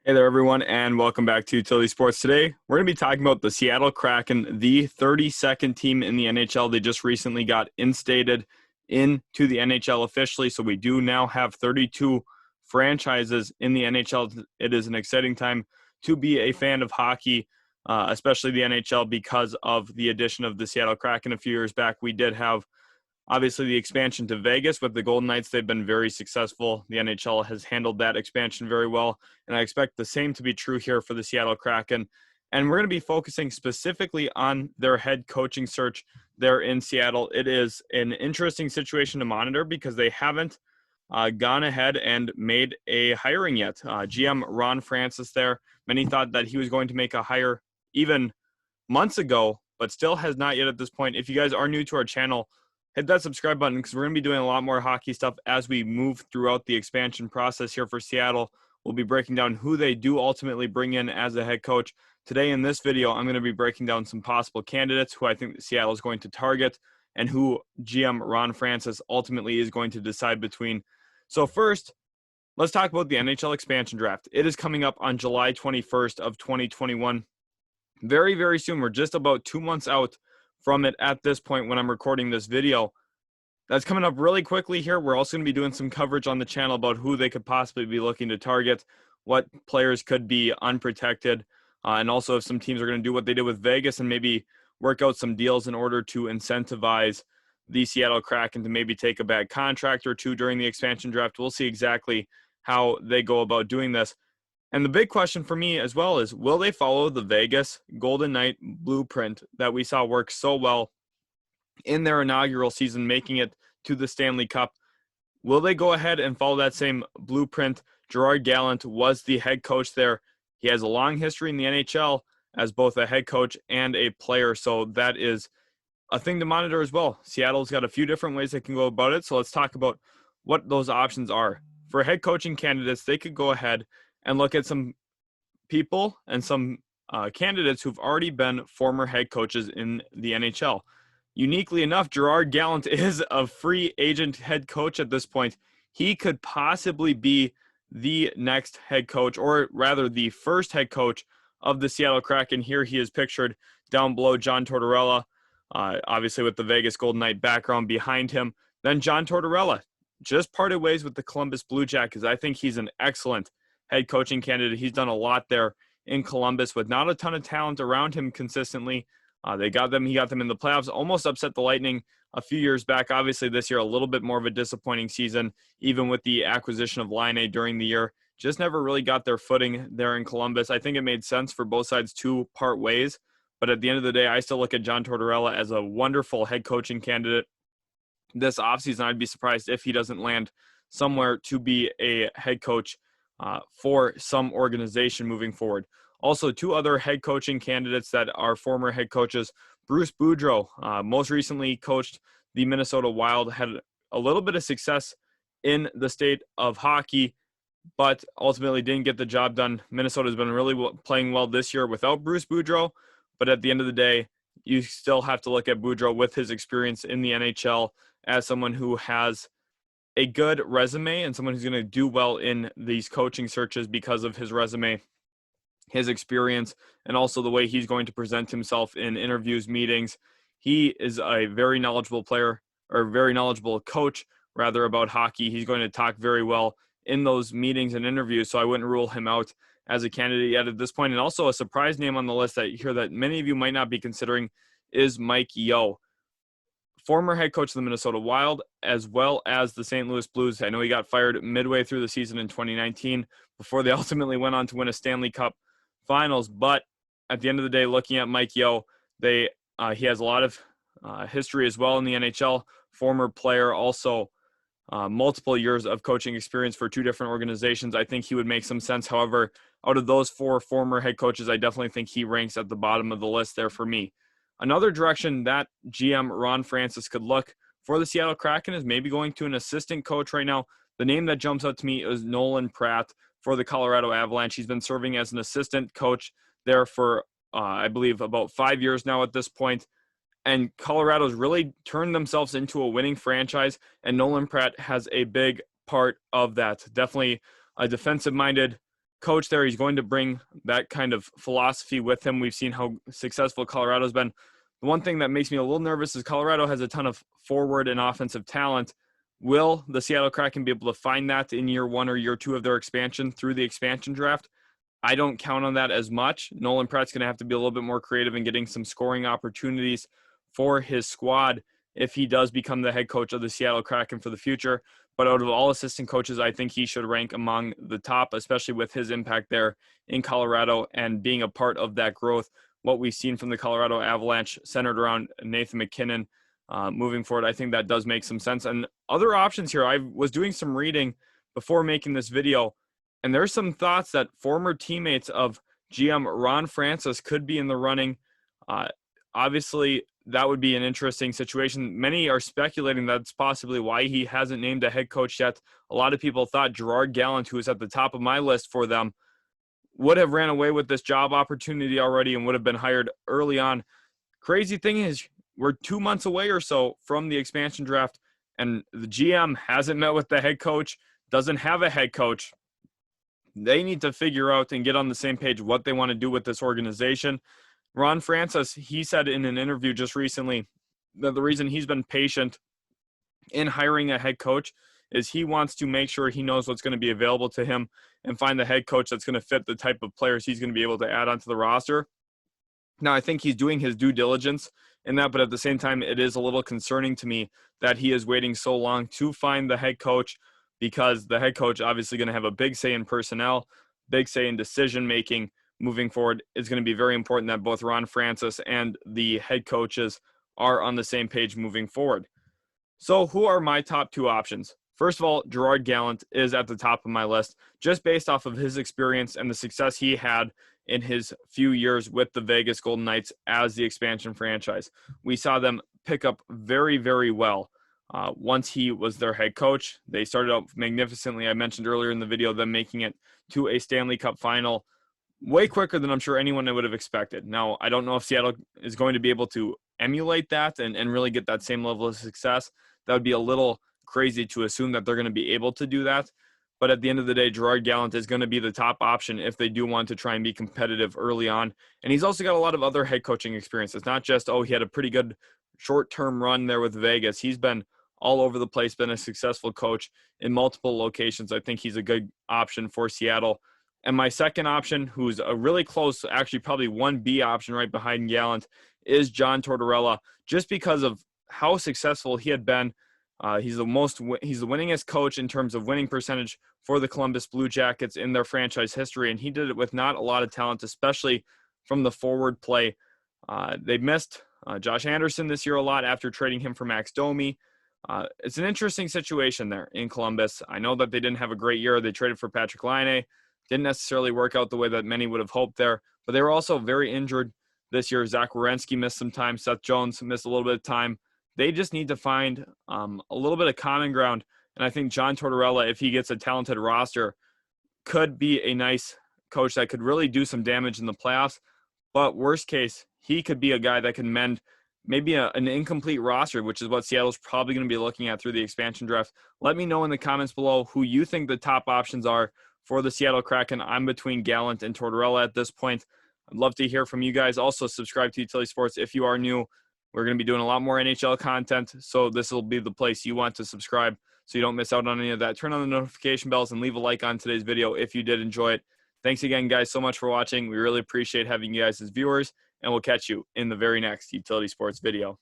Hey there, everyone, and welcome back to Utility Sports. Today, we're going to be talking about the Seattle Kraken, the 32nd team in the NHL. They just recently got instated into the NHL officially, so we do now have 32 franchises in the NHL. It is an exciting time to be a fan of hockey, especially the NHL, because of the addition of the Seattle Kraken a few years back. We did have obviously the expansion to Vegas with the Golden Knights. They've been very successful. The NHL has handled that expansion very well, and I expect the same to be true here for the Seattle Kraken. And we're going to be focusing specifically on their head coaching search there in Seattle. It is an interesting situation to monitor because they haven't gone ahead and made a hiring yet. GM Ron Francis there, many thought that he was going to make a hire even months ago, but still has not yet at this point. If you guys are new to our channel, hit that subscribe button because we're going to be doing a lot more hockey stuff as we move throughout the expansion process here for Seattle. We'll be breaking down who they do ultimately bring in as a head coach. Today in this video, I'm going to be breaking down some possible candidates who I think Seattle is going to target and who GM Ron Francis ultimately is going to decide between. So first, let's talk about the NHL expansion draft. It is coming up on July 21st of 2021. Very, very soon. We're just about 2 months out from it at this point when I'm recording this video. That's coming up really quickly here. We're also going to be doing some coverage on the channel about who they could possibly be looking to target, what players could be unprotected, and also if some teams are going to do what they did with Vegas and maybe work out some deals in order to incentivize the Seattle Kraken to maybe take a bad contract or two during the expansion draft. We'll see exactly how they go about doing this. And the big question for me as well is, will they follow the Vegas Golden Knight blueprint that we saw work so well in their inaugural season, making it to the Stanley Cup? Will they go ahead and follow that same blueprint? Gerard Gallant was the head coach there. He has a long history in the NHL as both a head coach and a player, so that is a thing to monitor as well. Seattle's got a few different ways they can go about it, so let's talk about what those options are. For head coaching candidates, they could go ahead and look at some people and some candidates who've already been former head coaches in the NHL. Uniquely enough, Gerard Gallant is a free agent head coach at this point. He could possibly be the next head coach, or rather the first head coach of the Seattle Kraken. Here he is pictured down below John Tortorella, obviously with the Vegas Golden Knight background behind him. Then John Tortorella just parted ways with the Columbus Blue Jackets. I think he's an excellent head coaching candidate. He's done a lot there in Columbus with not a ton of talent around him consistently. He got them in the playoffs, almost upset the Lightning a few years back. Obviously this year, a little bit more of a disappointing season, even with the acquisition of Laine during the year. Just never really got their footing there in Columbus. I think it made sense for both sides to part ways. But at the end of the day, I still look at John Tortorella as a wonderful head coaching candidate this offseason. I'd be surprised if he doesn't land somewhere to be a head coach for some organization moving forward. Also, two other head coaching candidates that are former head coaches. Bruce Boudreau, most recently coached the Minnesota Wild, had a little bit of success in the state of hockey, but ultimately didn't get the job done. Minnesota's been really playing well this year without Bruce Boudreau, but at the end of the day, you still have to look at Boudreau with his experience in the NHL as someone who has a good resume and someone who's going to do well in these coaching searches because of his resume, his experience, and also the way he's going to present himself in interviews, meetings. He is a very knowledgeable player, or very knowledgeable coach, rather, about hockey. He's going to talk very well in those meetings and interviews, so I wouldn't rule him out as a candidate yet at this point. And also a surprise name on the list that you hear that many of you might not be considering is Mike Yeo, former head coach of the Minnesota Wild, as well as the St. Louis Blues. I know he got fired midway through the season in 2019 before they ultimately went on to win a Stanley Cup Finals. But at the end of the day, looking at Mike Yeo, he has a lot of history as well in the NHL, former player, also multiple years of coaching experience for two different organizations. I think he would make some sense. However, out of those four former head coaches, I definitely think he ranks at the bottom of the list there for me. Another direction that GM Ron Francis could look for the Seattle Kraken is maybe going to an assistant coach right now. The name that jumps out to me is Nolan Pratt for the Colorado Avalanche. He's been serving as an assistant coach there for, I believe, about 5 years now at this point. And Colorado's really turned themselves into a winning franchise, and Nolan Pratt has a big part of that. Definitely a defensive-minded coach there. He's going to bring that kind of philosophy with him. We've seen how successful Colorado's been. The one thing that makes me a little nervous is Colorado has a ton of forward and offensive talent. Will the Seattle Kraken be able to find that in year 1 or year 2 of their expansion through the expansion draft? I don't count on that as much. Nolan Pratt's going to have to be a little bit more creative in getting some scoring opportunities for his squad if he does become the head coach of the Seattle Kraken for the future. But out of all assistant coaches, I think he should rank among the top, especially with his impact there in Colorado and being a part of that growth. What we've seen from the Colorado Avalanche centered around Nathan MacKinnon moving forward, I think that does make some sense. And other options here, I was doing some reading before making this video, and there's some thoughts that former teammates of GM Ron Francis could be in the running. Obviously, that would be an interesting situation. Many are speculating that's possibly why he hasn't named a head coach yet. A lot of people thought Gerard Gallant, who is at the top of my list for them, would have ran away with this job opportunity already and would have been hired early on. Crazy thing is, we're 2 months away or so from the expansion draft, and the GM hasn't met with the head coach, doesn't have a head coach. They need to figure out and get on the same page what they want to do with this organization. Ron Francis, he said in an interview just recently that the reason he's been patient in hiring a head coach is he wants to make sure he knows what's going to be available to him and find the head coach that's going to fit the type of players he's going to be able to add onto the roster. Now, I think he's doing his due diligence in that, but at the same time, it is a little concerning to me that he is waiting so long to find the head coach, because the head coach obviously going to have a big say in personnel, big say in decision-making moving forward. It's going to be very important that both Ron Francis and the head coaches are on the same page moving forward. So who are my top 2 options? First of all, Gerard Gallant is at the top of my list, just based off of his experience and the success he had in his few years with the Vegas Golden Knights as the expansion franchise. We saw them pick up very, very well. Once he was their head coach, they started out magnificently. I mentioned earlier in the video them making it to a Stanley Cup final way quicker than I'm sure anyone would have expected. Now, I don't know if Seattle is going to be able to emulate that and really get that same level of success. That would be a little crazy to assume that they're going to be able to do that. But at the end of the day, Gerard Gallant is going to be the top option if they do want to try and be competitive early on. And he's also got a lot of other head coaching experience. It's not just, he had a pretty good short-term run there with Vegas. He's been all over the place, been a successful coach in multiple locations. I think he's a good option for Seattle. And my second option, who's a really close, actually probably 1B option right behind Gallant, is John Tortorella, just because of how successful he had been. He's the winningest coach in terms of winning percentage for the Columbus Blue Jackets in their franchise history, and he did it with not a lot of talent, especially from the forward play. They missed Josh Anderson this year a lot after trading him for Max Domi. It's an interesting situation there in Columbus. I know that they didn't have a great year. They traded for Patrick Laine. Didn't necessarily work out the way that many would have hoped there, but they were also very injured this year. Zach Werenski missed some time. Seth Jones missed a little bit of time. They just need to find a little bit of common ground, and I think John Tortorella, if he gets a talented roster, could be a nice coach that could really do some damage in the playoffs. But worst case, he could be a guy that can mend maybe an incomplete roster, which is what Seattle's probably going to be looking at through the expansion draft. Let me know in the comments below who you think the top options are for the Seattle Kraken. I'm between Gallant and Tortorella at this point. I'd love to hear from you guys. Also, subscribe to Utility Sports if you are new. We're going to be doing a lot more NHL content, so this will be the place you want to subscribe so you don't miss out on any of that. Turn on the notification bells and leave a like on today's video if you did enjoy it. Thanks again, guys, so much for watching. We really appreciate having you guys as viewers, and we'll catch you in the very next Utility Sports video.